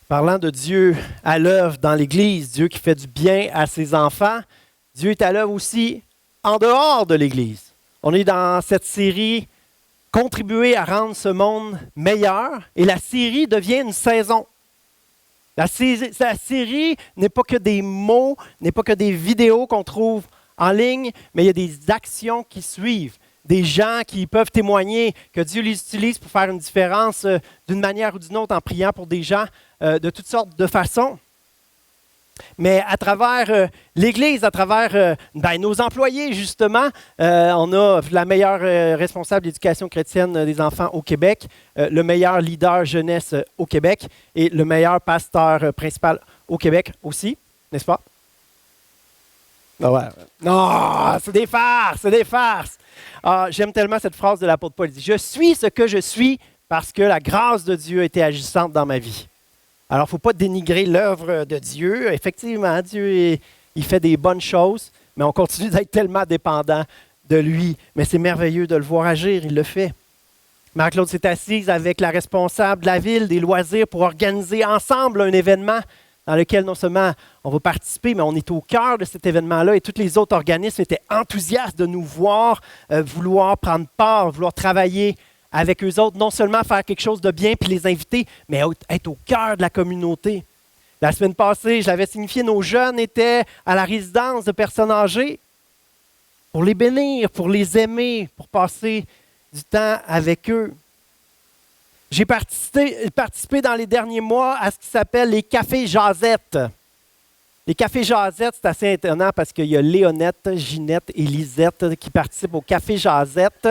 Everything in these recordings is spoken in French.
Parlant de Dieu à l'œuvre dans l'Église, Dieu qui fait du bien à ses enfants, Dieu est à l'œuvre aussi en dehors de l'Église. On est dans cette série « Contribuer à rendre ce monde meilleur » et la série devient une saison. La série n'est pas que des mots, n'est pas que des vidéos qu'on trouve en ligne, mais il y a des actions qui suivent. Des gens qui peuvent témoigner que Dieu les utilise pour faire une différence d'une manière ou d'une autre en priant pour des gens de toutes sortes de façons. Mais à travers l'Église, à travers nos employés, justement, on a la meilleure responsable d'éducation chrétienne des enfants au Québec, le meilleur leader jeunesse au Québec et le meilleur pasteur principal au Québec aussi, n'est-ce pas? Non, c'est des farces, c'est des farces. J'aime tellement cette phrase de l'apôtre Paul. Il dit, je suis ce que je suis parce que la grâce de Dieu a été agissante dans ma vie. Alors, il ne faut pas dénigrer l'œuvre de Dieu. Effectivement, Dieu, il fait des bonnes choses, mais on continue d'être tellement dépendant de lui. Mais c'est merveilleux de le voir agir, il le fait. Marie-Claude s'est assise avec la responsable de la ville des loisirs pour organiser ensemble un événement dans lequel non seulement on va participer, mais on est au cœur de cet événement-là et tous les autres organismes étaient enthousiastes de nous voir, vouloir prendre part, vouloir travailler avec eux autres, non seulement faire quelque chose de bien puis les inviter, mais être au cœur de la communauté. La semaine passée, je l'avais signifié, nos jeunes étaient à la résidence de personnes âgées pour les bénir, pour les aimer, pour passer du temps avec eux. J'ai participé dans les derniers mois à ce qui s'appelle les cafés jasettes. Les cafés jasettes, c'est assez étonnant parce qu'il y a Léonette, Ginette et Lisette qui participent au café jasettes.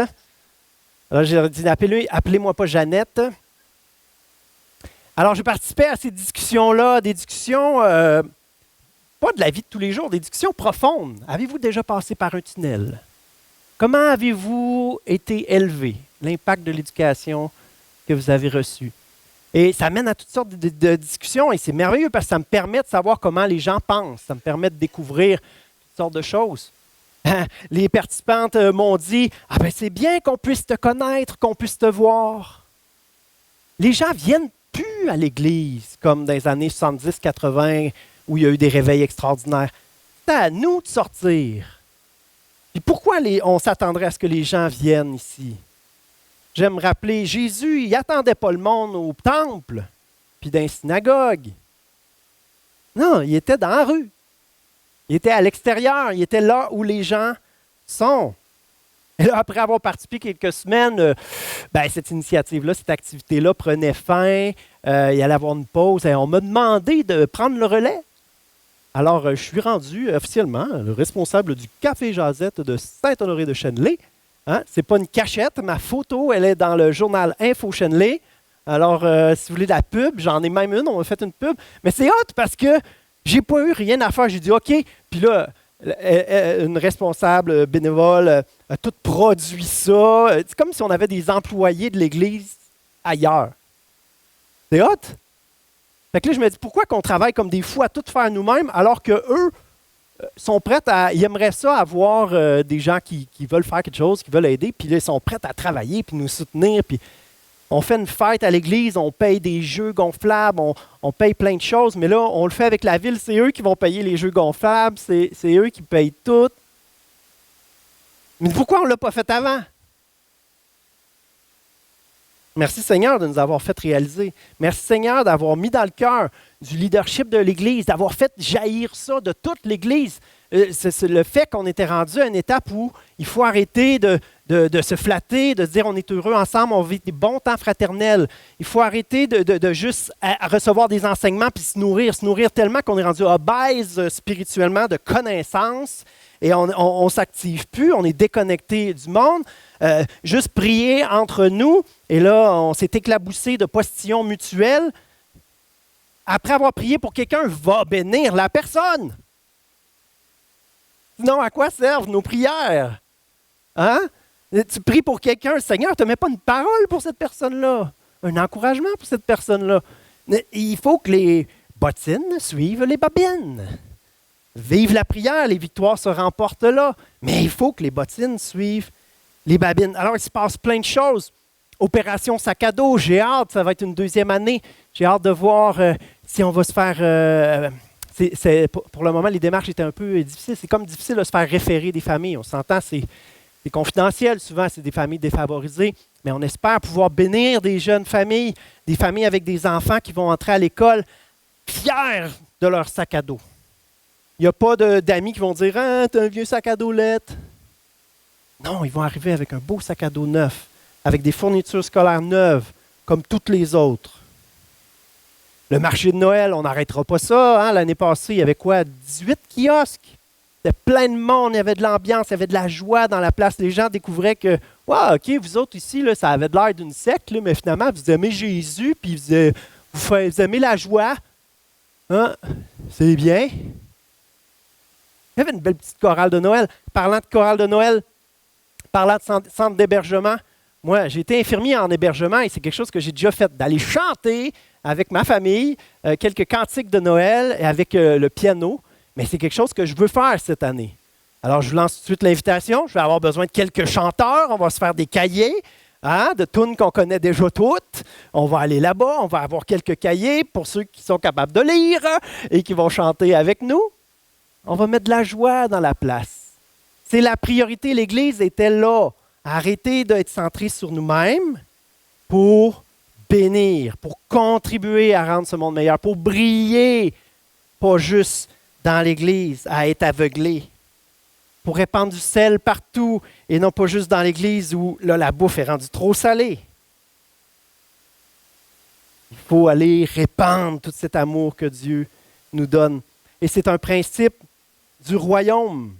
Alors, j'ai dit, appelez-moi pas Jeannette. Alors, j'ai participé à ces discussions-là, des discussions, pas de la vie de tous les jours, des discussions profondes. Avez-vous déjà passé par un tunnel? Comment avez-vous été élevé? L'impact de l'éducation que vous avez reçu. Et ça mène à toutes sortes de discussions et c'est merveilleux parce que ça me permet de savoir comment les gens pensent. Ça me permet de découvrir toutes sortes de choses. Les participantes m'ont dit « Ah ben c'est bien qu'on puisse te connaître, qu'on puisse te voir. » Les gens ne viennent plus à l'Église comme dans les années 70-80 où il y a eu des réveils extraordinaires. C'est à nous de sortir. Et pourquoi on s'attendrait à ce que les gens viennent ici? J'aime rappeler, Jésus, il n'attendait pas le monde au temple, puis dans les synagogues. Non, il était dans la rue. Il était à l'extérieur, il était là où les gens sont. Et là, après avoir participé quelques semaines, cette initiative-là, cette activité-là prenait fin, il allait avoir une pause, et on m'a demandé de prendre le relais. Alors, je suis rendu officiellement le responsable du Café Jazette de Saint-Honoré de Cheneley. Hein? Ce n'est pas une cachette. Ma photo, elle est dans le journal Info Cheneley. Alors, si vous voulez de la pub, j'en ai même une. On m'a fait une pub. Mais c'est hot parce que j'ai pas eu rien à faire. J'ai dit OK. Puis là, une responsable bénévole a tout produit ça. C'est comme si on avait des employés de l'Église ailleurs. C'est hot. Fait que là, je me dis, pourquoi qu'on travaille comme des fous à tout faire nous-mêmes alors qu'eux sont prêts ils aimeraient ça avoir des gens qui veulent faire quelque chose, qui veulent aider, puis là, ils sont prêts à travailler, puis nous soutenir, puis on fait une fête à l'église, on paye des jeux gonflables, on paye plein de choses, mais là, on le fait avec la ville, c'est eux qui vont payer les jeux gonflables, c'est eux qui payent tout. Mais pourquoi on ne l'a pas fait avant? Merci Seigneur de nous avoir fait réaliser. Merci Seigneur d'avoir mis dans le cœur du leadership de l'Église, d'avoir fait jaillir ça de toute l'Église. C'est le fait qu'on était rendu à une étape où il faut arrêter de se flatter, de se dire on est heureux ensemble, on vit des bons temps fraternels. Il faut arrêter de juste recevoir des enseignements puis se nourrir tellement qu'on est rendu obèse spirituellement de connaissances et on ne s'active plus, on est déconnecté du monde. Juste prier entre nous, et là, on s'est éclaboussé de postillons mutuels. Après avoir prié pour quelqu'un, va bénir la personne. Sinon, à quoi servent nos prières? Hein? Tu pries pour quelqu'un, le Seigneur ne te met pas une parole pour cette personne-là, un encouragement pour cette personne-là. Il faut que les bottines suivent les babines. Vive la prière, les victoires se remportent là. Mais il faut que les bottines suivent les babines. Alors, il se passe plein de choses. Opération sac à dos, j'ai hâte, ça va être une deuxième année. J'ai hâte de voir si on va se faire... pour le moment, les démarches étaient un peu difficiles. C'est comme difficile de se faire référer des familles. On s'entend, c'est confidentiel. Souvent, c'est des familles défavorisées. Mais on espère pouvoir bénir des jeunes familles, des familles avec des enfants qui vont entrer à l'école fiers de leur sac à dos. Il n'y a pas d'amis qui vont dire « Ah, t'as un vieux sac à dos lettre. » Non, ils vont arriver avec un beau sac à dos neuf, avec des fournitures scolaires neuves, comme toutes les autres. Le marché de Noël, on n'arrêtera pas ça. Hein? L'année passée, il y avait quoi? 18 kiosques. C'était plein de monde, il y avait de l'ambiance, il y avait de la joie dans la place. Les gens découvraient que, wow, OK, vous autres ici, là, ça avait de l'air d'une secte, là, mais finalement, vous aimez Jésus, puis vous aimez la joie. Hein? C'est bien. Il y avait une belle petite chorale de Noël. Parlant de chorale de Noël, parlant de centre d'hébergement, moi, j'ai été infirmier en hébergement et c'est quelque chose que j'ai déjà fait, d'aller chanter avec ma famille, quelques cantiques de Noël et avec le piano. Mais c'est quelque chose que je veux faire cette année. Alors, je vous lance tout de suite l'invitation. Je vais avoir besoin de quelques chanteurs. On va se faire des cahiers de tunes qu'on connaît déjà toutes. On va aller là-bas. On va avoir quelques cahiers pour ceux qui sont capables de lire et qui vont chanter avec nous. On va mettre de la joie dans la place. C'est la priorité. L'Église était là. Arrêtez d'être centré sur nous-mêmes pour bénir, pour contribuer à rendre ce monde meilleur, pour briller, pas juste dans l'Église, à être aveuglé, pour répandre du sel partout et non pas juste dans l'Église où là, la bouffe est rendue trop salée. Il faut aller répandre tout cet amour que Dieu nous donne. Et c'est un principe du royaume.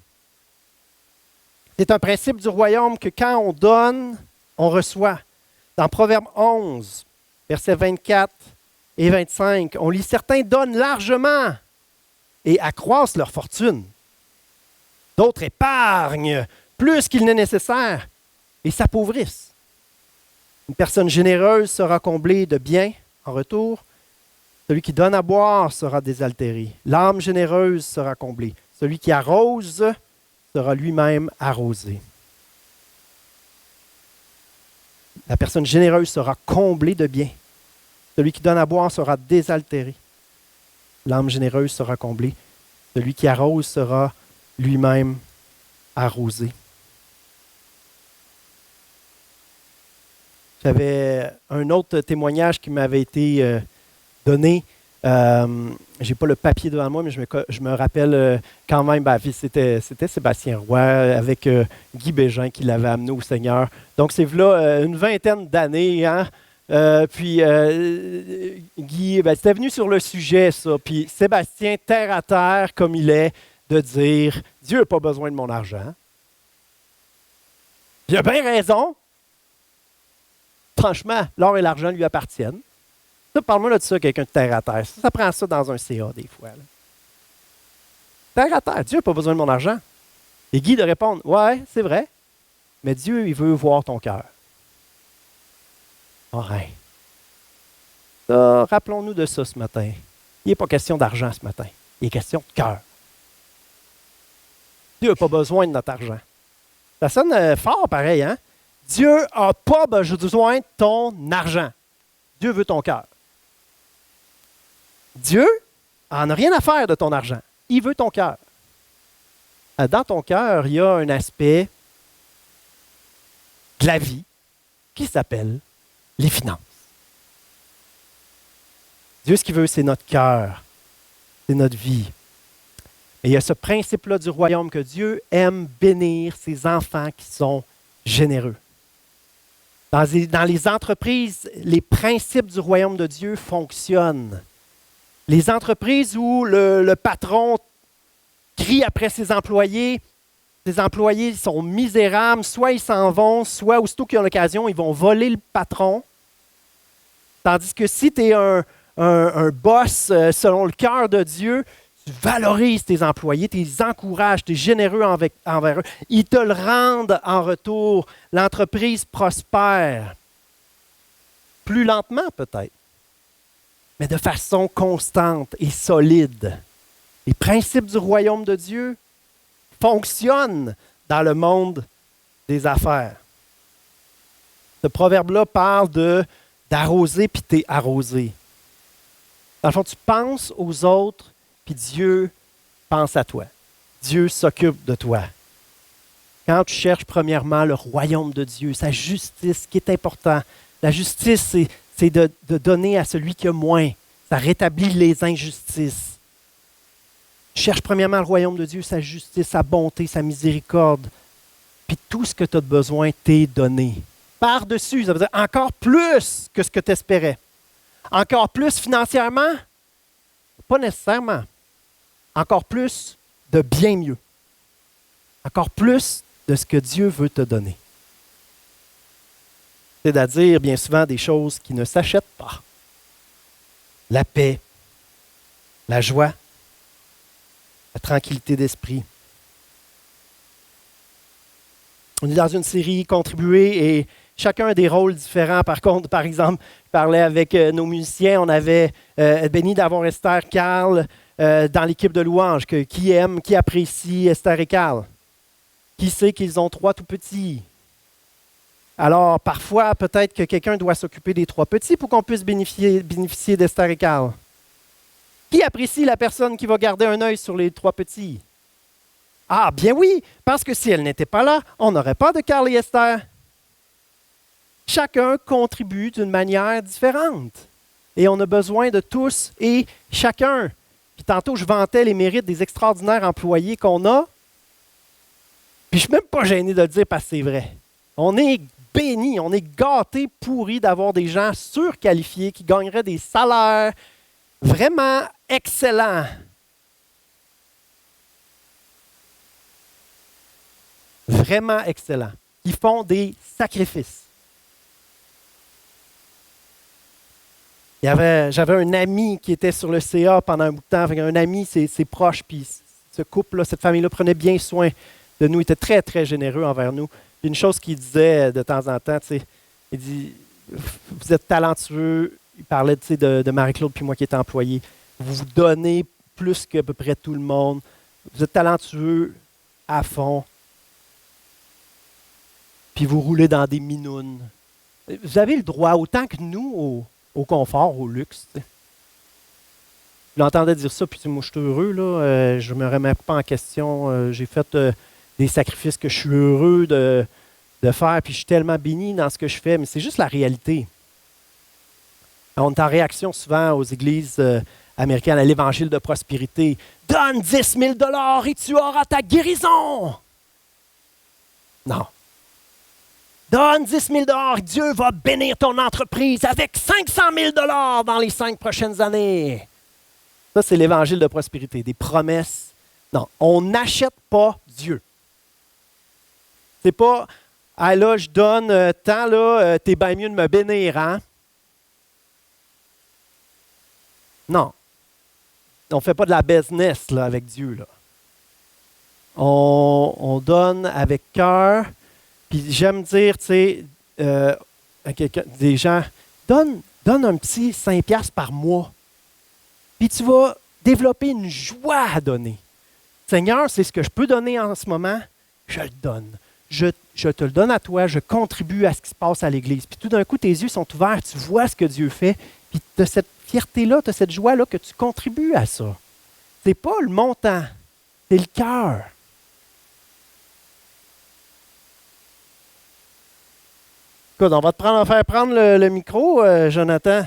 C'est un principe du royaume que quand on donne, on reçoit. Dans Proverbe 11, versets 24 et 25, on lit « Certains donnent largement et accroissent leur fortune. D'autres épargnent plus qu'il n'est nécessaire et s'appauvrissent. Une personne généreuse sera comblée de biens en retour. Celui qui donne à boire sera désaltéré. L'âme généreuse sera comblée. Celui qui arrose sera lui-même arrosé. » La personne généreuse sera comblée de biens. Celui qui donne à boire sera désaltéré. L'âme généreuse sera comblée. Celui qui arrose sera lui-même arrosé. J'avais un autre témoignage qui m'avait été donné. Je n'ai pas le papier devant moi, mais je me rappelle quand même, c'était Sébastien Roy avec Guy Bégin qui l'avait amené au Seigneur. Donc, c'est là une vingtaine d'années. Hein? Guy, c'était venu sur le sujet, ça. Puis Sébastien, terre à terre, comme il est, de dire « Dieu n'a pas besoin de mon argent. » Il a bien raison. Franchement, l'or et l'argent lui appartiennent. Ça, parle-moi de ça, quelqu'un de terre à terre. Ça prend ça dans un CA des fois. Là. Terre à terre, Dieu n'a pas besoin de mon argent. Et Guy de répondre, ouais, c'est vrai, mais Dieu, il veut voir ton cœur. Ouais. Rappelons-nous de ça ce matin. Il n'est pas question d'argent ce matin. Il est question de cœur. Dieu n'a pas besoin de notre argent. Ça sonne fort pareil, hein? Dieu n'a pas besoin de ton argent. Dieu veut ton cœur. Dieu n'en a rien à faire de ton argent. Il veut ton cœur. Dans ton cœur, il y a un aspect de la vie qui s'appelle les finances. Dieu, ce qu'il veut, c'est notre cœur, c'est notre vie. Et il y a ce principe-là du royaume que Dieu aime bénir ses enfants qui sont généreux. Dans les entreprises, les principes du royaume de Dieu fonctionnent. Les entreprises où le patron crie après ses employés sont misérables, soit ils s'en vont, soit aussitôt qu'ils ont l'occasion, ils vont voler le patron. Tandis que si tu es un boss selon le cœur de Dieu, tu valorises tes employés, tu les encourages, tu es généreux envers eux. Ils te le rendent en retour. L'entreprise prospère. Plus lentement peut-être, mais de façon constante et solide. Les principes du royaume de Dieu fonctionnent dans le monde des affaires. Ce proverbe-là parle d'arroser puis t'es arrosé. Dans le fond, tu penses aux autres puis Dieu pense à toi. Dieu s'occupe de toi. Quand tu cherches premièrement le royaume de Dieu, sa justice, ce qui est important. La justice, c'est de donner à celui qui a moins. Ça rétablit les injustices. Cherche premièrement le royaume de Dieu, sa justice, sa bonté, sa miséricorde. Puis tout ce que tu as besoin t'est donné. Par-dessus, ça veut dire encore plus que ce que tu espérais. Encore plus financièrement? Pas nécessairement. Encore plus de bien mieux. Encore plus de ce que Dieu veut te donner. C'est-à-dire, bien souvent, des choses qui ne s'achètent pas. La paix, la joie, la tranquillité d'esprit. On est dans une série contribuée et chacun a des rôles différents. Par contre, par exemple, je parlais avec nos musiciens, on avait béni d'avoir Esther, Carl dans l'équipe de louanges. Qui aime, qui apprécie Esther et Carl? Qui sait qu'ils ont 3 tout petits? Alors, parfois, peut-être que quelqu'un doit s'occuper des 3 petits pour qu'on puisse bénéficier d'Esther et Carl. Qui apprécie la personne qui va garder un œil sur les 3 petits? Ah, bien oui, parce que si elle n'était pas là, on n'aurait pas de Carl et Esther. Chacun contribue d'une manière différente. Et on a besoin de tous et chacun. Puis tantôt, je vantais les mérites des extraordinaires employés qu'on a. Puis je ne suis même pas gêné de le dire parce que c'est vrai. On est bénis, on est gâtés, pourris d'avoir des gens surqualifiés qui gagneraient des salaires vraiment excellents. Vraiment excellents. Qui font des sacrifices. J'avais un ami qui était sur le CA pendant un bout de temps. Un ami, c'est proche, puis ce couple-là, cette famille-là prenait bien soin de nous, il était très, très généreux envers nous. Puis une chose qu'il disait de temps en temps, il dit, vous êtes talentueux. Il parlait de Marie-Claude puis moi qui étais employé. Vous vous donnez plus qu'à peu près tout le monde. Vous êtes talentueux à fond. Puis vous roulez dans des minounes. Vous avez le droit, autant que nous, au confort, au luxe. T'sais. Je l'entendais dire ça, puis moi je suis heureux, là. Je ne me remets pas en question. J'ai fait des sacrifices que je suis heureux de faire, puis je suis tellement béni dans ce que je fais, mais c'est juste la réalité. On est en réaction souvent aux églises américaines à l'évangile de prospérité. Donne 10 000 $ et tu auras ta guérison. Non. Donne 10 000 $, Dieu va bénir ton entreprise avec 500 000 $ dans les 5 prochaines années. Ça, c'est l'évangile de prospérité, des promesses. Non, on n'achète pas Dieu. C'est pas, ah là, je donne tant, là, t'es bien mieux de me bénir, hein? Non. On ne fait pas de la business là, avec Dieu. Là. On donne avec cœur. Puis j'aime dire, tu sais, à des gens, donne un petit 5$ par mois. Puis tu vas développer une joie à donner. Seigneur, c'est ce que je peux donner en ce moment, je le donne. Je te le donne à toi, je contribue à ce qui se passe à l'Église. Puis tout d'un coup, tes yeux sont ouverts, tu vois ce que Dieu fait, puis tu as cette fierté-là, tu as cette joie-là que tu contribues à ça. Ce n'est pas le montant, c'est le cœur. Écoute, on va te faire prendre le micro, Jonathan.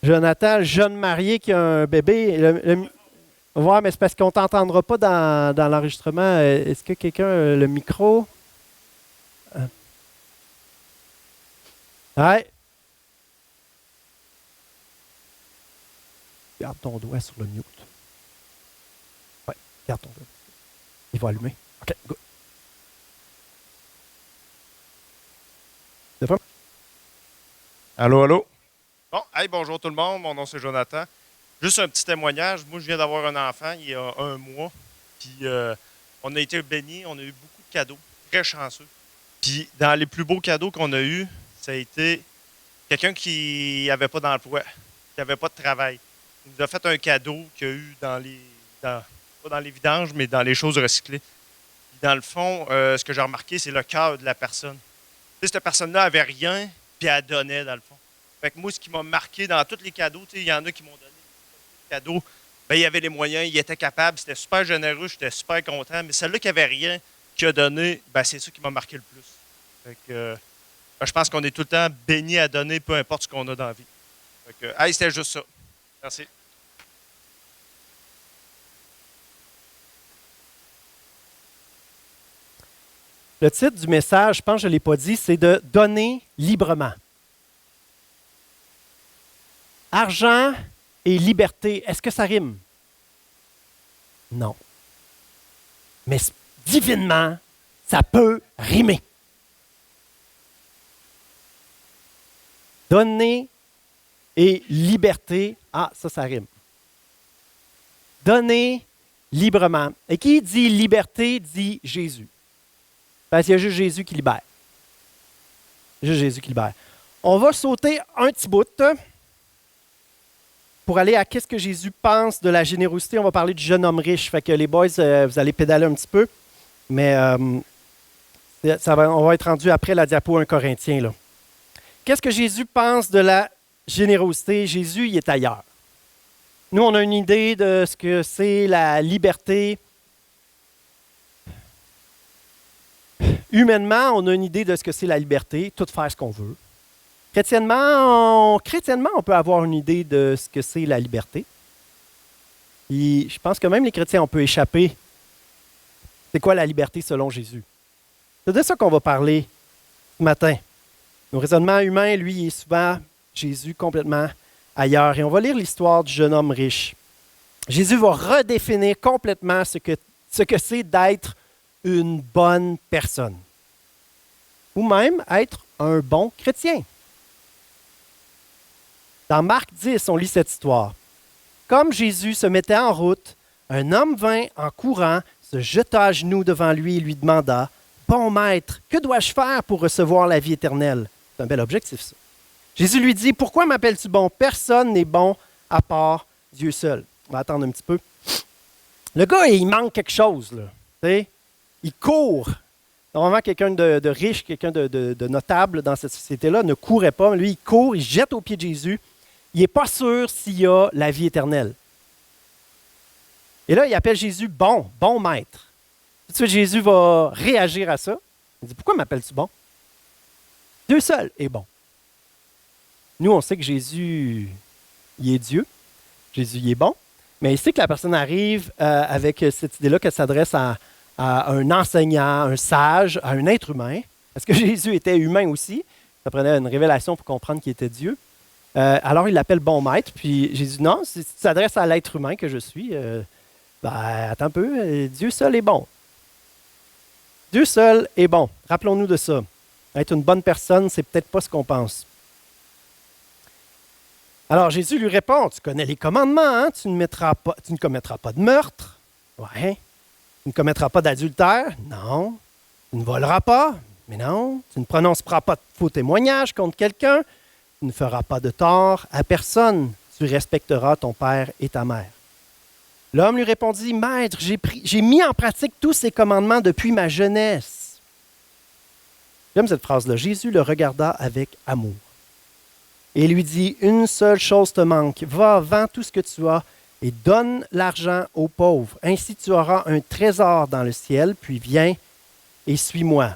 Jonathan, le jeune marié qui a un bébé. Ouais, mais c'est parce qu'on ne t'entendra pas dans l'enregistrement. Est-ce que quelqu'un a le micro? Ouais. Garde ton doigt sur le mute. Ouais, garde ton doigt. Il va allumer. OK, good. C'est bon? Allô, allô? Bon, hey, bonjour tout le monde, mon nom c'est Jonathan. Juste un petit témoignage. Moi, je viens d'avoir un enfant il y a 1 mois. Puis, on a été bénis, on a eu beaucoup de cadeaux, très chanceux. Puis, dans les plus beaux cadeaux qu'on a eus, ça a été quelqu'un qui n'avait pas d'emploi, qui n'avait pas de travail. Il nous a fait un cadeau qu'il y a eu pas dans les vidanges, mais dans les choses recyclées. Puis dans le fond, ce que j'ai remarqué, c'est le cœur de la personne. Tu sais, cette personne-là avait rien, puis elle donnait, dans le fond. Fait que moi, ce qui m'a marqué dans tous les cadeaux, tu sais, il y en a qui m'ont donné des cadeaux, ben, il avait les moyens, il était capable, c'était super généreux, j'étais super content. Mais celle-là qui avait rien, qui a donné, ben, c'est ça qui m'a marqué le plus. Fait que, ben, je pense qu'on est tout le temps béni à donner, peu importe ce qu'on a dans la vie. Fait que, hey, c'était juste ça. Merci. Le titre du message, je pense que je ne l'ai pas dit, c'est de donner librement. Argent et liberté, est-ce que ça rime? Non. Mais divinement, ça peut rimer. Donner et liberté, ça rime. Donner librement. Et qui dit liberté dit Jésus. Parce qu'il y a juste Jésus qui libère. Juste Jésus qui libère. On va sauter un petit bout pour aller à qu'est-ce que Jésus pense de la générosité. On va parler du jeune homme riche. Fait que les boys, vous allez pédaler un petit peu. Mais on va être rendu après la diapo 1 Corinthiens. Là. Qu'est-ce que Jésus pense de la générosité? Jésus, il est ailleurs. Nous, on a une idée de ce que c'est la liberté. Humainement, on a une idée de ce que c'est la liberté, tout faire ce qu'on veut. Chrétiennement, on peut avoir une idée de ce que c'est la liberté. Et je pense que même les chrétiens, on peut échapper. C'est quoi la liberté selon Jésus? C'est de ça qu'on va parler ce matin. Nos raisonnements humains, lui, il est souvent Jésus complètement ailleurs. Et on va lire l'histoire du jeune homme riche. Jésus va redéfinir complètement ce que c'est d'être une bonne personne. Ou même être un bon chrétien. Dans Marc 10, on lit cette histoire. Comme Jésus se mettait en route, un homme vint en courant, se jeta à genoux devant lui et lui demanda « Bon maître, que dois-je faire pour recevoir la vie éternelle? » C'est un bel objectif, ça. Jésus lui dit « Pourquoi m'appelles-tu bon? Personne n'est bon à part Dieu seul. » On va attendre un petit peu. Le gars, il manque quelque chose, là. T'sais? Il court. Normalement, quelqu'un de riche, quelqu'un de notable dans cette société-là ne courait pas. Lui, il court, il se jette aux pieds de Jésus. Il n'est pas sûr s'il y a la vie éternelle. Et là, il appelle Jésus bon maître. Tout de suite, Jésus va réagir à ça. Il dit, pourquoi m'appelles-tu bon? Dieu seul est bon. Nous, on sait que Jésus, il est Dieu. Jésus, il est bon. Mais il sait que la personne arrive avec cette idée-là qu'elle s'adresse à un enseignant, un sage, à un être humain. Parce que Jésus était humain aussi. Ça prenait une révélation pour comprendre qu'il était Dieu. Alors, il l'appelle bon maître. Puis Jésus, non, si tu t'adresses à l'être humain que je suis, attends un peu, Dieu seul est bon. Dieu seul est bon. Rappelons-nous de ça. Être une bonne personne, c'est peut-être pas ce qu'on pense. Alors, Jésus lui répond, tu connais les commandements, hein? Tu ne commettras pas de meurtre. Ouais. Tu ne commettras pas d'adultère. Non. Tu ne voleras pas. Mais non. Tu ne prononceras pas de faux témoignages contre quelqu'un. Tu ne feras pas de tort à personne. Tu respecteras ton père et ta mère. L'homme lui répondit, Maître, j'ai mis en pratique tous ces commandements depuis ma jeunesse. J'aime cette phrase-là. Jésus le regarda avec amour et lui dit, une seule chose te manque. Va, vends tout ce que tu as et donne l'argent aux pauvres. Ainsi tu auras un trésor dans le ciel, puis viens et suis-moi.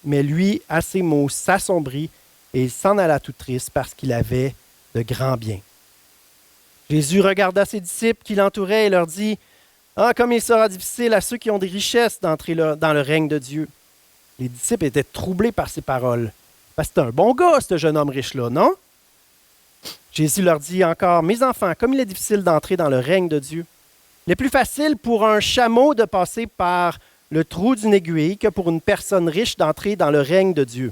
Mais lui, à ces mots, s'assombrit et il s'en alla tout triste parce qu'il avait de grands biens. Jésus regarda ses disciples qui l'entouraient et leur dit, « Ah, comme il sera difficile à ceux qui ont des richesses d'entrer dans le règne de Dieu. » Les disciples étaient troublés par ces paroles. Parce que c'est un bon gars, ce jeune homme riche-là, non? Jésus leur dit encore, « Mes enfants, comme il est difficile d'entrer dans le règne de Dieu, il est plus facile pour un chameau de passer par le trou d'une aiguille que pour une personne riche d'entrer dans le règne de Dieu. »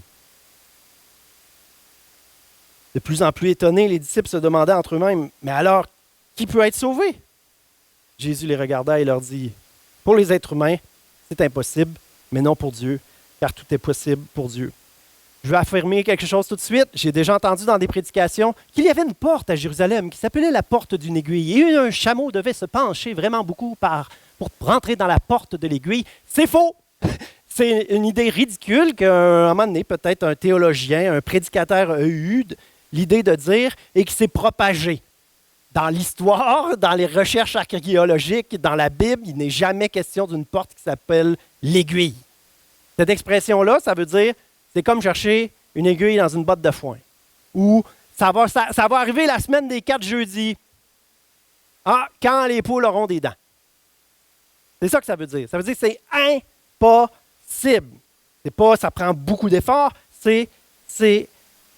De plus en plus étonnés, les disciples se demandaient entre eux-mêmes, « Mais alors, qui peut être sauvé? » Jésus les regarda et leur dit, « Pour les êtres humains, c'est impossible, mais non pour Dieu, car tout est possible pour Dieu. » Je veux affirmer quelque chose tout de suite. J'ai déjà entendu dans des prédications qu'il y avait une porte à Jérusalem qui s'appelait la porte d'une aiguille. Et un chameau devait se pencher vraiment beaucoup pour rentrer dans la porte de l'aiguille. C'est faux! C'est une idée ridicule qu'à un moment donné, peut-être un théologien, un prédicateur a eu l'idée de dire et qui s'est propagée. Dans l'histoire, dans les recherches archéologiques, dans la Bible, il n'est jamais question d'une porte qui s'appelle l'aiguille. Cette expression-là, ça veut dire, c'est comme chercher une aiguille dans une botte de foin. Ou ça va arriver la semaine des 4 jeudis. Ah, quand les poules auront des dents. C'est ça que ça veut dire. Ça veut dire que c'est impossible. C'est pas, ça prend beaucoup d'efforts, c'est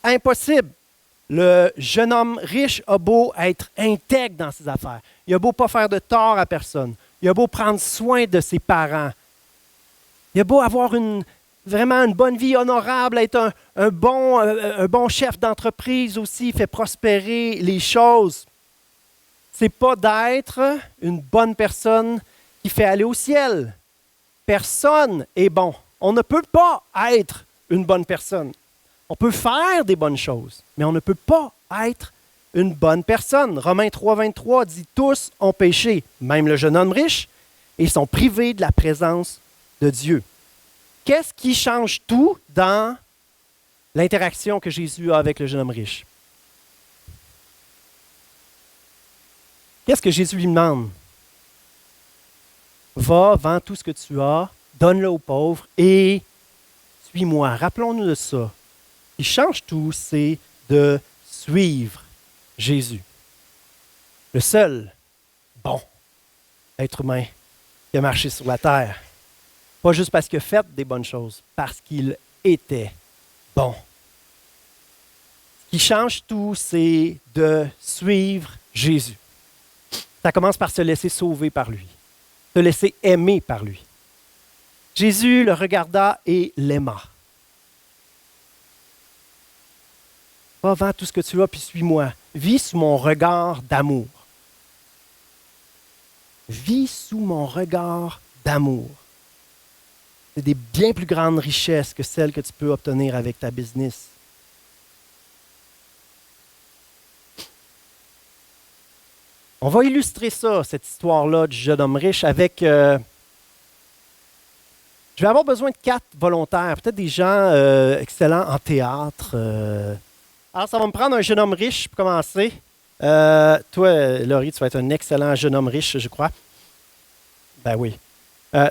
impossible. Le jeune homme riche a beau être intègre dans ses affaires. Il a beau pas faire de tort à personne. Il a beau prendre soin de ses parents. Il a beau avoir vraiment une bonne vie honorable, être un bon chef d'entreprise aussi, il fait prospérer les choses. Ce n'est pas d'être une bonne personne qui fait aller au ciel. Personne est bon. On ne peut pas être une bonne personne. On peut faire des bonnes choses, mais on ne peut pas être une bonne personne. Romains 3, 23 dit « Tous ont péché, même le jeune homme riche, et sont privés de la présence de Dieu. » Qu'est-ce qui change tout dans l'interaction que Jésus a avec le jeune homme riche? Qu'est-ce que Jésus lui demande? Va, vends tout ce que tu as, donne-le aux pauvres et suis-moi. Rappelons-nous de ça. Ce qui change tout, c'est de suivre Jésus. Le seul bon être humain qui a marché sur la terre. Pas juste parce qu'il a fait des bonnes choses, parce qu'il était bon. Ce qui change tout, c'est de suivre Jésus. Ça commence par se laisser sauver par lui, se laisser aimer par lui. Jésus le regarda et l'aima. Va, vends tout ce que tu as, puis suis-moi. Vis sous mon regard d'amour. Vis sous mon regard d'amour. C'est des bien plus grandes richesses que celles que tu peux obtenir avec ta business. On va illustrer ça, cette histoire-là du jeune homme riche, avec... je vais avoir besoin de 4 volontaires, peut-être des gens excellents en théâtre. Alors, ça va me prendre un jeune homme riche pour commencer. Toi, Laurie, tu vas être un excellent jeune homme riche, je crois. Ben oui.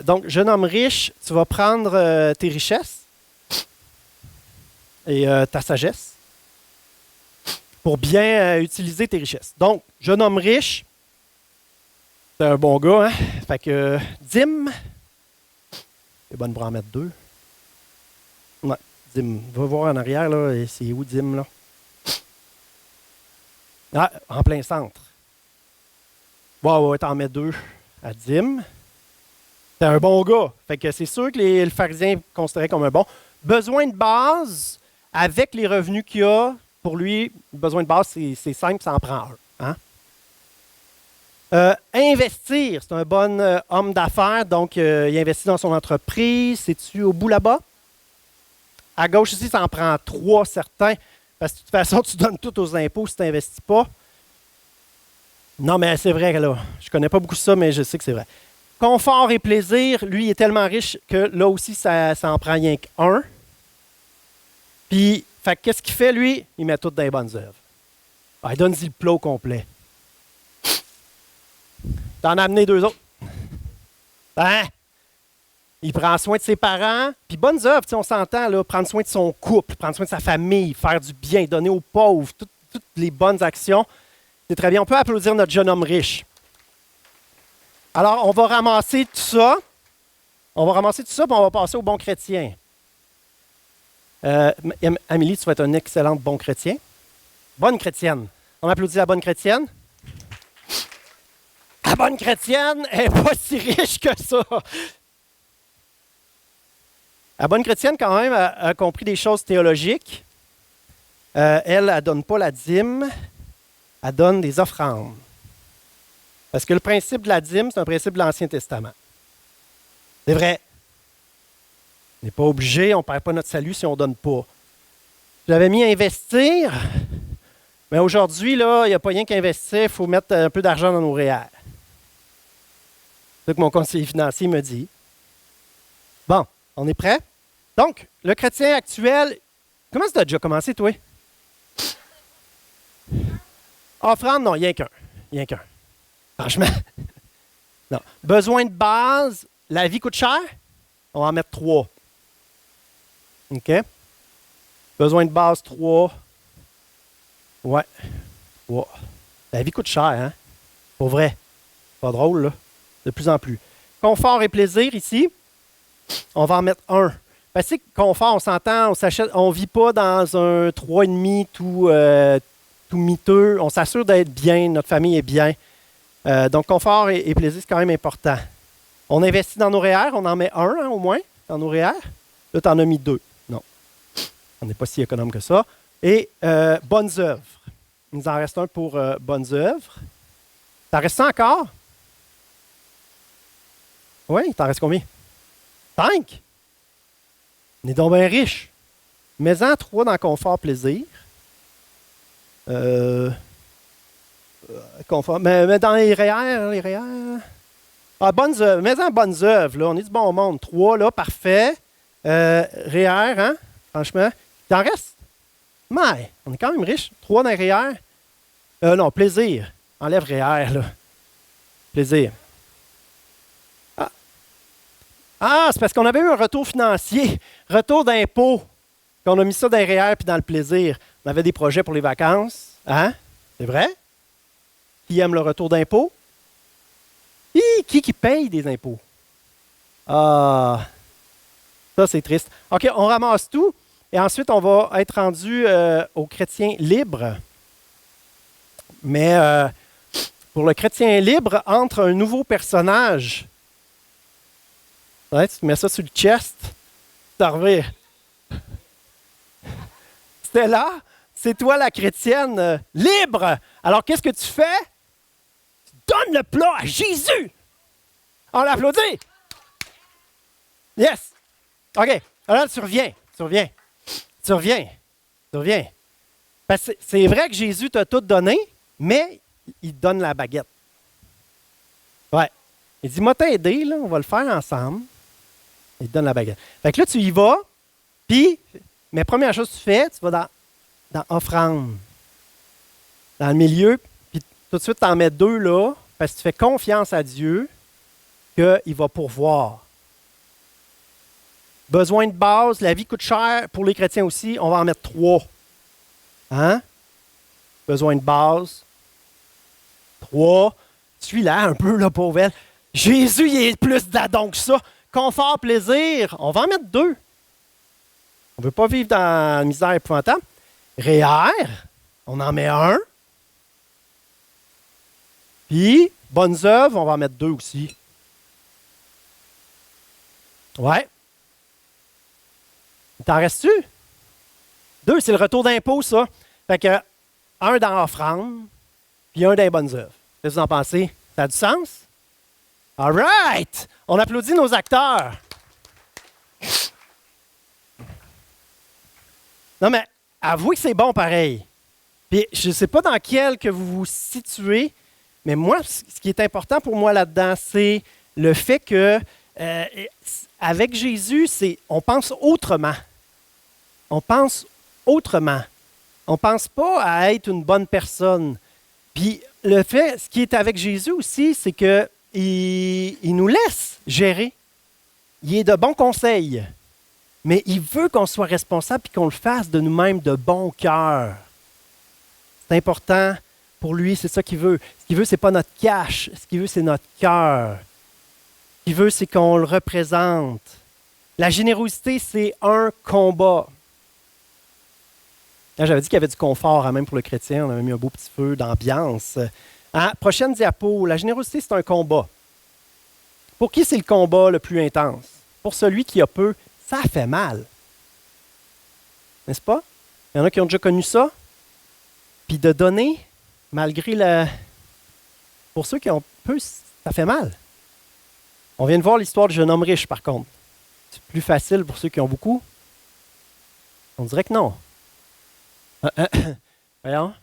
Donc, jeune homme riche, tu vas prendre tes richesses et ta sagesse pour bien utiliser tes richesses. Donc, jeune homme riche, c'est un bon gars, hein? Fait que dîme, c'est bonne pour en mettre 2. Ouais, dîme. Va voir en arrière, là, et c'est où dîme, là? Ah, en plein centre. Bon, ouais, t'en mets 2 à dîme. C'est un bon gars. Fait que c'est sûr que le pharisien considérait comme un bon. Besoin de base, avec les revenus qu'il a, pour lui, besoin de base, c'est simple, ça en prend un. Hein? Investir, c'est un bon homme d'affaires, donc il investit dans son entreprise. C'est-tu au bout là-bas? À gauche ici, ça en prend 3 certains, parce que de toute façon, tu donnes tout aux impôts si tu n'investis pas. Non, mais c'est vrai, là. Je ne connais pas beaucoup ça, mais je sais que c'est vrai. Confort et plaisir, lui, il est tellement riche que là aussi, ça en prend rien qu'un. Puis, qu'est-ce qu'il fait, lui? Il met tout dans les bonnes œuvres. Il donne-y le plat au complet. T'en as amené 2 autres. Hein? Il prend soin de ses parents. Puis, bonnes œuvres, on s'entend, là, prendre soin de son couple, prendre soin de sa famille, faire du bien, donner aux pauvres, toutes les bonnes actions. C'est très bien. On peut applaudir notre jeune homme riche. Alors, on va ramasser tout ça. Puis on va passer au bon chrétien. Amélie, tu vas être un excellent bon chrétien. Bonne chrétienne. On applaudit la bonne chrétienne. La bonne chrétienne n'est pas si riche que ça. La bonne chrétienne, quand même, a compris des choses théologiques. Elle ne donne pas la dîme, elle donne des offrandes. Parce que le principe de la dîme, c'est un principe de l'Ancien Testament. C'est vrai. On n'est pas obligé, on ne perd pas notre salut si on ne donne pas. Je l'avais mis à investir, mais aujourd'hui, là, il n'y a pas rien qu'à investir, il faut mettre un peu d'argent dans nos REER. C'est ce que mon conseiller financier me dit. Bon, on est prêt? Donc, le chrétien actuel, comment tu as déjà commencé, toi? Offrande, non, rien qu'un. Rien qu'un. Franchement. Non. Besoin de base, la vie coûte cher? On va en mettre 3. OK? Besoin de base, 3. Ouais. 3. La vie coûte cher, hein? Pour vrai. Pas drôle, là. De plus en plus. Confort et plaisir, ici, on va en mettre 1. Parce que confort, on s'entend, on s'achète, on ne vit pas dans un 3,5 tout miteux. On s'assure d'être bien, notre famille est bien. Donc, confort et plaisir, c'est quand même important. On investit dans nos REER, on en met 1 hein, au moins dans nos REER. Là, tu en as mis 2. Non. On n'est pas si économe que ça. Et bonnes œuvres. Il nous en reste un pour bonnes œuvres. T'en reste encore? Oui, t'en reste combien? 5? On est donc bien riche. Mets-en 3 dans confort, plaisir. Confort. Mais dans les REER. Ah, bonnes œuvres. Mets-en bonnes œuvres, là. On est du bon monde. 3, là, parfait. REER, hein? Franchement. T'en reste? Mais, on est quand même riche. 3 dans les REER. Non, plaisir. Enlève REER, là. Plaisir. Ah, c'est parce qu'on avait eu un retour financier, retour d'impôt, qu'on a mis ça dans les REER puis dans le plaisir. On avait des projets pour les vacances. Hein? C'est vrai? Qui aime le retour d'impôt? Qui paye des impôts? Ah, ça c'est triste. OK, on ramasse tout et ensuite on va être rendu au chrétien libre. Mais pour le chrétien libre, entre un nouveau personnage. Ouais, tu te mets ça sur le chest, tu reviens. Stella, c'est toi la chrétienne libre. Alors, qu'est-ce que tu fais? Tu donnes le plat à Jésus. On l'applaudit. Yes. OK. Alors, tu reviens. Parce que c'est vrai que Jésus t'a tout donné, mais il te donne la baguette. Ouais. Il dit, moi t'aider, là, on va le faire ensemble. Il te donne la baguette. Fait que là, tu y vas, puis, mais première chose que tu fais, tu vas dans offrande. Dans le milieu, puis tout de suite, tu en mets 2 là, parce que tu fais confiance à Dieu qu'il va pourvoir. Besoin de base, la vie coûte cher pour les chrétiens aussi, on va en mettre 3. Hein? Besoin de base. 3. Suis-là un peu, là, pauvre elle. Jésus, il est plus d'adon que ça. Confort, plaisir, on va en mettre 2. On ne veut pas vivre dans la misère épouvantable. REER, on en met 1. Puis, bonnes œuvres, on va en mettre 2 aussi. Ouais. T'en restes-tu? 2, c'est le retour d'impôt, ça. Fait que, 1 dans l'offrande, puis 1 dans les bonnes œuvres. Qu'est-ce que vous en pensez? Ça a du sens? All right! On applaudit nos acteurs. Non, mais avouez que c'est bon pareil. Puis, je ne sais pas dans quel que vous vous situez, mais moi, ce qui est important pour moi là-dedans, c'est le fait que avec Jésus, on pense autrement. On pense autrement. On ne pense pas à être une bonne personne. Puis, ce qui est avec Jésus aussi, c'est que il nous laisse gérer. Il est de bons conseils. Mais il veut qu'on soit responsable et qu'on le fasse de nous-mêmes de bon cœur. C'est important pour lui, c'est ça qu'il veut. Ce qu'il veut, ce n'est pas notre cash. Ce qu'il veut, c'est notre cœur. Ce qu'il veut, c'est qu'on le représente. La générosité, c'est un combat. Là, j'avais dit qu'il y avait du confort, hein, même pour le chrétien. On avait mis un beau petit feu d'ambiance. Hein? Prochaine diapo. La générosité, c'est un combat. Pour qui c'est le combat le plus intense? Pour celui qui a peu, ça fait mal. N'est-ce pas? Il y en a qui ont déjà connu ça. Puis de donner, malgré la... Pour ceux qui ont peu, ça fait mal. On vient de voir l'histoire du jeune homme riche, par contre. C'est plus facile pour ceux qui ont beaucoup? On dirait que non. Voyons.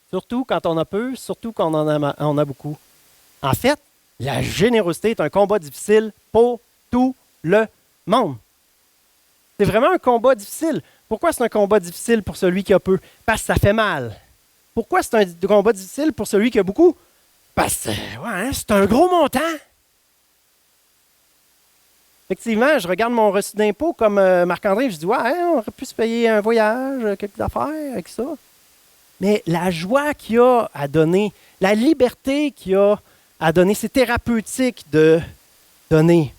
Surtout quand on a peu, surtout quand on a beaucoup. En fait, la générosité est un combat difficile pour tout le monde. C'est vraiment un combat difficile. Pourquoi c'est un combat difficile pour celui qui a peu? Parce que ça fait mal. Pourquoi c'est un combat difficile pour celui qui a beaucoup? Parce que c'est un gros montant. Effectivement, je regarde mon reçu d'impôt comme Marc-André, je dis, ouais, on aurait pu se payer un voyage, quelques affaires avec ça. Mais la joie qu'il y a à donner, la liberté qu'il y a à donner, c'est thérapeutique de donner.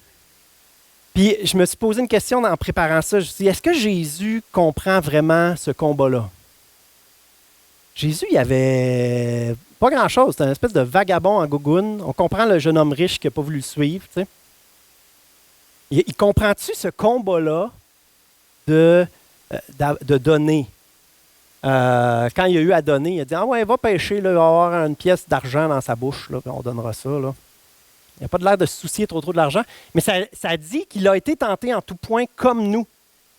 Puis je me suis posé une question en préparant ça. Je me suis dit, est-ce que Jésus comprend vraiment ce combat-là? Jésus, il avait pas grand-chose. C'était une espèce de vagabond en gougoune. On comprend le jeune homme riche qui n'a pas voulu le suivre. Tu sais. Il comprend-tu ce combat-là de donner? Quand il a eu à donner, il a dit, ah ouais, va pêcher, là, il va avoir une pièce d'argent dans sa bouche, là, puis on donnera ça. Là. Il n'a pas de l'air de se soucier trop de l'argent. Mais ça dit qu'il a été tenté en tout point comme nous,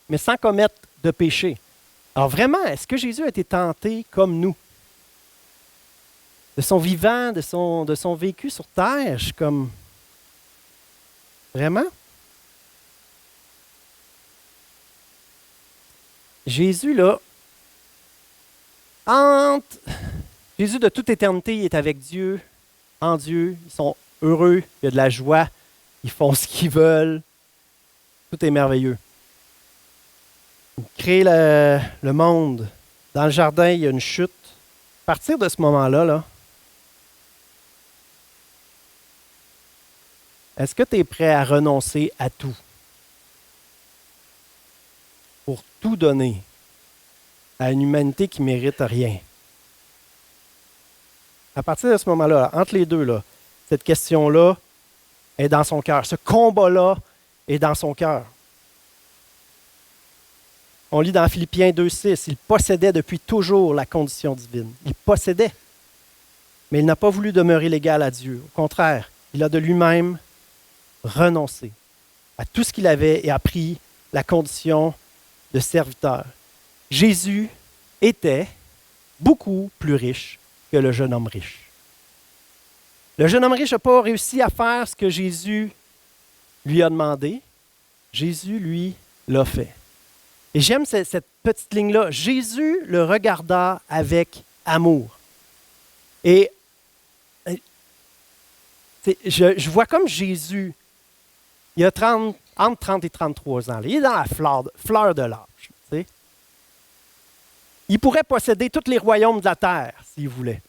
mais sans commettre de péché. Alors vraiment, est-ce que Jésus a été tenté comme nous? De son vivant, de son vécu sur terre, je suis comme... Vraiment? Jésus, là, Jésus de toute éternité, il est avec Dieu, en Dieu, ils sont heureux, il y a de la joie, ils font ce qu'ils veulent, tout est merveilleux. Il crée le monde. Dans le jardin, il y a une chute. À partir de ce moment-là, est-ce que tu es prêt à renoncer à tout? Pour tout donner à une humanité qui ne mérite rien. À partir de ce moment-là, entre les deux, là, cette question-là est dans son cœur. Ce combat-là est dans son cœur. On lit dans Philippiens 2,6, il possédait depuis toujours la condition divine. Il possédait, mais il n'a pas voulu demeurer l'égal à Dieu. Au contraire, il a de lui-même renoncé à tout ce qu'il avait et a pris la condition de serviteur. Jésus était beaucoup plus riche que le jeune homme riche. Le jeune homme riche n'a pas réussi à faire ce que Jésus lui a demandé. Jésus, lui, l'a fait. Et j'aime cette petite ligne-là. Jésus le regarda avec amour. Et je vois comme Jésus, il a entre 30 et 33 ans. Là. Il est dans la fleur de l'âge. Tu sais. Il pourrait posséder tous les royaumes de la terre, s'il voulait.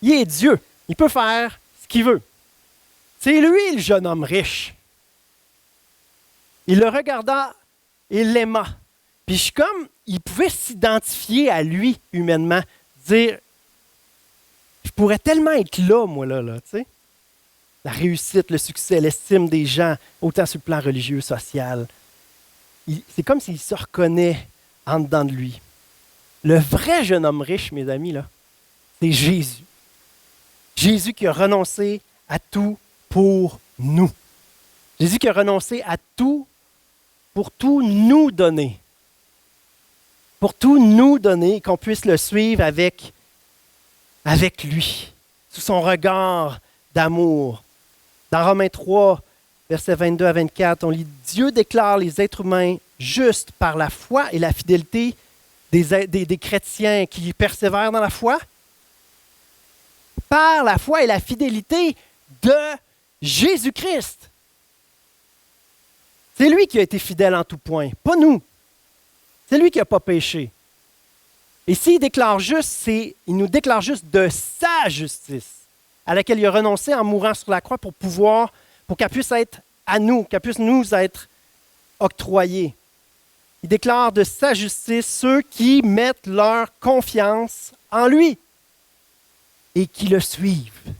Il est Dieu. Il peut faire ce qu'il veut. C'est lui, le jeune homme riche. Il le regarda et l'aima. Puis je suis comme, il pouvait s'identifier à lui humainement, dire, je pourrais tellement être là, moi, là, tu sais. La réussite, le succès, l'estime des gens, autant sur le plan religieux, social. C'est comme s'il se reconnaît en dedans de lui. Le vrai jeune homme riche, mes amis, là, c'est Jésus. Jésus qui a renoncé à tout pour nous. Jésus qui a renoncé à tout pour tout nous donner. Pour tout nous donner, qu'on puisse le suivre avec lui, sous son regard d'amour. Dans Romains 3, versets 22 à 24, on lit « Dieu déclare les êtres humains justes par la foi et la fidélité des chrétiens qui persévèrent dans la foi, par la foi et la fidélité de Jésus-Christ. » C'est lui qui a été fidèle en tout point, pas nous. C'est lui qui n'a pas péché. Et s'il déclare juste, il nous déclare juste de sa justice, à laquelle il a renoncé en mourant sur la croix pour qu'elle puisse être à nous, qu'elle puisse nous être octroyée. Il déclare de sa justice ceux qui mettent leur confiance en lui et qui le suivent.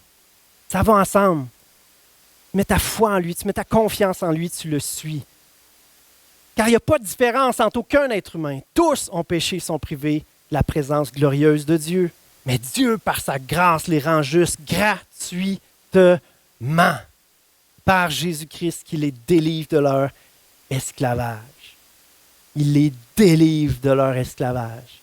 Ça va ensemble. Tu mets ta foi en lui, tu mets ta confiance en lui, tu le suis. Car il n'y a pas de différence entre aucun être humain. Tous ont péché et sont privés de la présence glorieuse de Dieu. Mais Dieu, par sa grâce, les rend justes gratuitement par Jésus-Christ qui les délivre de leur esclavage. Il les délivre de leur esclavage.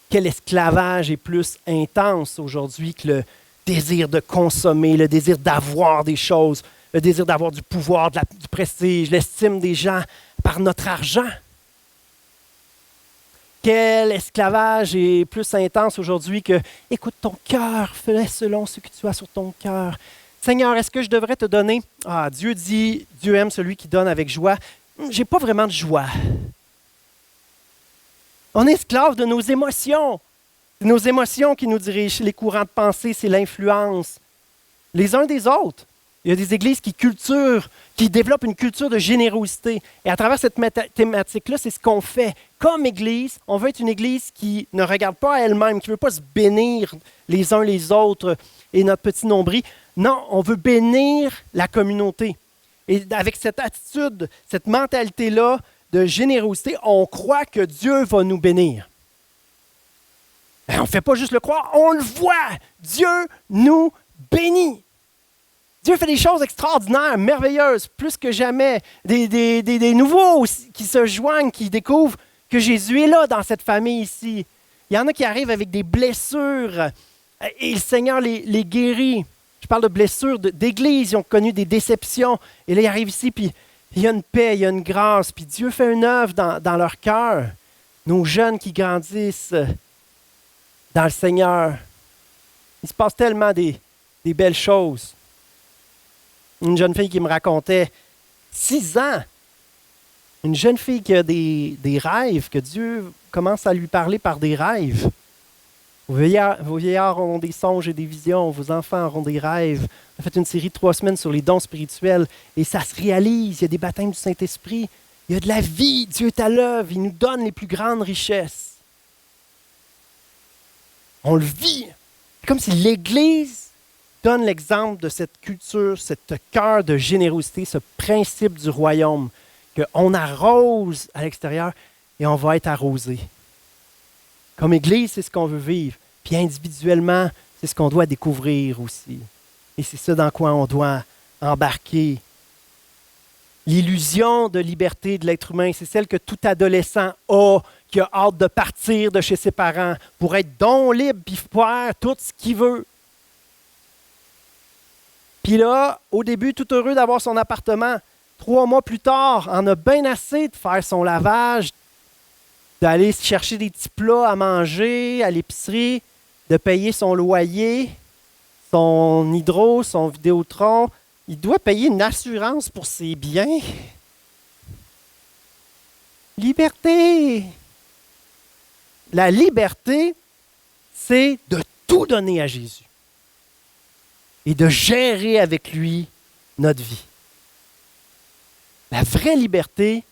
Quel esclavage est plus intense aujourd'hui que le désir de consommer, le désir d'avoir des choses, le désir d'avoir du pouvoir, du prestige, l'estime des gens par notre argent? Quel esclavage est plus intense aujourd'hui que « Écoute ton cœur, fais selon ce que tu as sur ton cœur. » Seigneur, est-ce que je devrais te donner? Ah, Dieu dit, Dieu aime celui qui donne avec joie. J'ai pas vraiment de joie. On est esclave de nos émotions. C'est nos émotions qui nous dirigent. Les courants de pensée, c'est l'influence. Les uns des autres. Il y a des églises qui développent une culture de générosité. Et à travers cette thématique-là, c'est ce qu'on fait. Comme église, on veut être une église qui ne regarde pas à elle-même, qui ne veut pas se bénir les uns les autres et notre petit nombril. Non, on veut bénir la communauté. Et avec cette attitude, cette mentalité-là de générosité, on croit que Dieu va nous bénir. Et on ne fait pas juste le croire, on le voit. Dieu nous bénit. Dieu fait des choses extraordinaires, merveilleuses, plus que jamais. Des nouveaux qui se joignent, qui découvrent que Jésus est là dans cette famille ici. Il y en a qui arrivent avec des blessures et le Seigneur les guérit. Je parle de blessures d'église, ils ont connu des déceptions. Et là, ils arrivent ici, puis il y a une paix, il y a une grâce, puis Dieu fait une œuvre dans leur cœur. Nos jeunes qui grandissent dans le Seigneur. Il se passe tellement des belles choses. Une jeune fille qui me racontait 6 ans, une jeune fille qui a des rêves, que Dieu commence à lui parler par des rêves. Vos vieillards auront des songes et des visions, vos enfants auront des rêves. On a fait une série de 3 semaines sur les dons spirituels et ça se réalise. Il y a des baptêmes du Saint-Esprit, il y a de la vie, Dieu est à l'œuvre, il nous donne les plus grandes richesses. On le vit. C'est comme si l'Église donne l'exemple de cette culture, ce cœur de générosité, ce principe du royaume, qu'on arrose à l'extérieur et on va être arrosé. Comme Église, c'est ce qu'on veut vivre. Puis individuellement, c'est ce qu'on doit découvrir aussi. Et c'est ça dans quoi on doit embarquer. L'illusion de liberté de l'être humain, c'est celle que tout adolescent a, qui a hâte de partir de chez ses parents pour être donc libre puis faire tout ce qu'il veut. Puis là, au début, tout heureux d'avoir son appartement. 3 mois plus tard, en a bien assez de faire son lavage, d'aller chercher des petits plats à manger à l'épicerie, de payer son loyer, son hydro, son Vidéotron. Il doit payer une assurance pour ses biens. Liberté! La liberté, c'est de tout donner à Jésus et de gérer avec lui notre vie. La vraie liberté,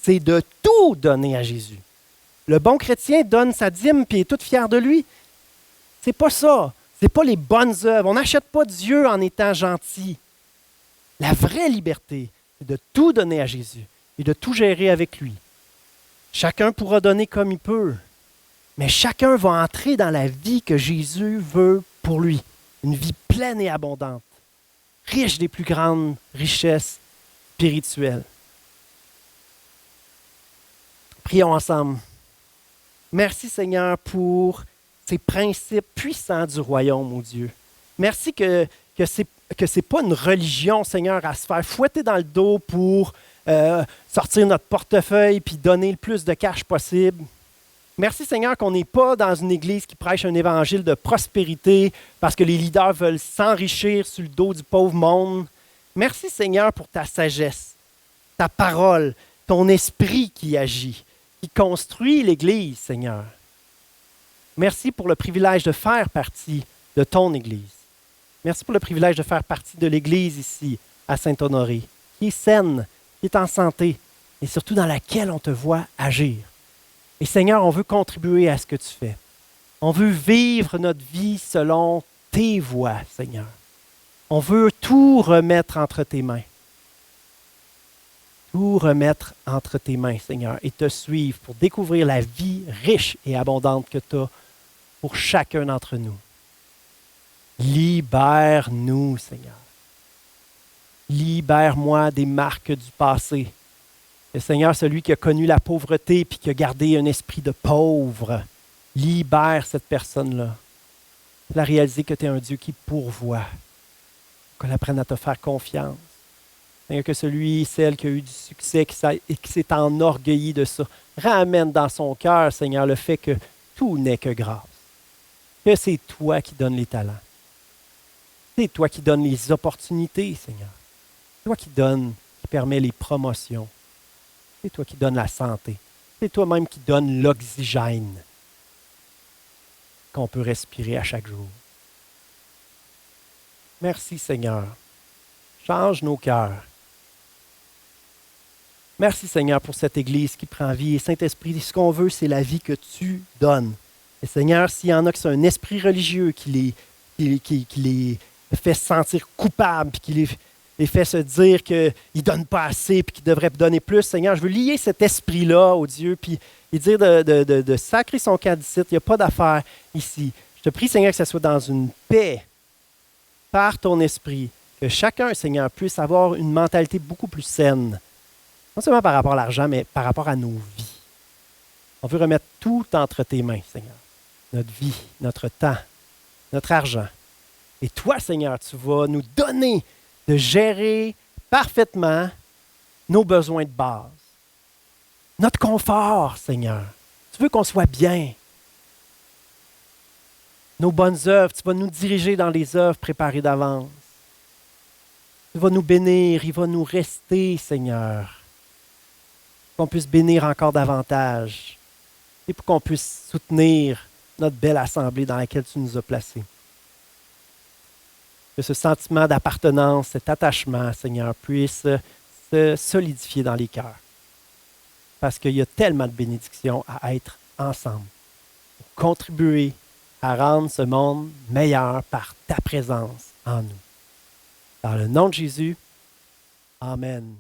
c'est de tout donner à Jésus. Le bon chrétien donne sa dîme et est tout fier de lui. C'est pas ça. C'est pas les bonnes œuvres. On n'achète pas Dieu en étant gentil. La vraie liberté, c'est de tout donner à Jésus et de tout gérer avec lui. Chacun pourra donner comme il peut, mais chacun va entrer dans la vie que Jésus veut pour lui. Une vie pleine et abondante, riche des plus grandes richesses spirituelles. Prions ensemble. Merci Seigneur pour ces principes puissants du royaume, mon Dieu. Merci que c'est pas une religion, Seigneur, à se faire fouetter dans le dos pour sortir notre portefeuille puis donner le plus de cash possible. Merci Seigneur qu'on n'est pas dans une église qui prêche un évangile de prospérité parce que les leaders veulent s'enrichir sur le dos du pauvre monde. Merci Seigneur pour ta sagesse, ta parole, ton esprit qui agit, qui construit l'Église, Seigneur. Merci pour le privilège de faire partie de ton Église. Merci pour le privilège de faire partie de l'Église ici, à Saint-Honoré, qui est saine, qui est en santé, et surtout dans laquelle on te voit agir. Et Seigneur, on veut contribuer à ce que tu fais. On veut vivre notre vie selon tes voies, Seigneur. On veut tout remettre entre tes mains. Tout remettre entre tes mains, Seigneur, et te suivre pour découvrir la vie riche et abondante que tu as pour chacun d'entre nous. Libère-nous, Seigneur. Libère-moi des marques du passé. Le Seigneur, celui qui a connu la pauvreté puis qui a gardé un esprit de pauvre, Libère cette personne-là. Fais-la réaliser que tu es un Dieu qui pourvoit. Qu'elle apprenne à te faire confiance. Seigneur, que celui, celle qui a eu du succès et qui s'est enorgueilli de ça, ramène dans son cœur, Seigneur, le fait que tout n'est que grâce. Que c'est toi qui donnes les talents. C'est toi qui donnes les opportunités, Seigneur. C'est toi qui donnes, qui permet les promotions. C'est toi qui donnes la santé. C'est toi-même qui donnes l'oxygène qu'on peut respirer à chaque jour. Merci, Seigneur. Change nos cœurs. Merci, Seigneur, pour cette Église qui prend vie. Et Saint-Esprit, ce qu'on veut, c'est la vie que tu donnes. Et Seigneur, s'il y en a qui sont un esprit religieux qui les fait se sentir coupables, puis qui les fait se dire qu'ils ne donnent pas assez, puis qu'ils devraient donner plus, Seigneur, je veux lier cet esprit-là au Dieu, puis dire de sacrer son camp d'ici. Il n'y a pas d'affaire ici. Je te prie, Seigneur, que ce soit dans une paix par ton esprit, que chacun, Seigneur, puisse avoir une mentalité beaucoup plus saine. Non seulement par rapport à l'argent, mais par rapport à nos vies. On veut remettre tout entre tes mains, Seigneur. Notre vie, notre temps, notre argent. Et toi, Seigneur, tu vas nous donner de gérer parfaitement nos besoins de base. Notre confort, Seigneur. Tu veux qu'on soit bien. Nos bonnes œuvres, tu vas nous diriger dans les œuvres préparées d'avance. Tu vas nous bénir, il va nous rester, Seigneur. Qu'on puisse bénir encore davantage et pour qu'on puisse soutenir notre belle assemblée dans laquelle tu nous as placés. Que ce sentiment d'appartenance, cet attachement, Seigneur, puisse se solidifier dans les cœurs. Parce qu'il y a tellement de bénédictions à être ensemble. Pour contribuer à rendre ce monde meilleur par ta présence en nous. Dans le nom de Jésus, Amen.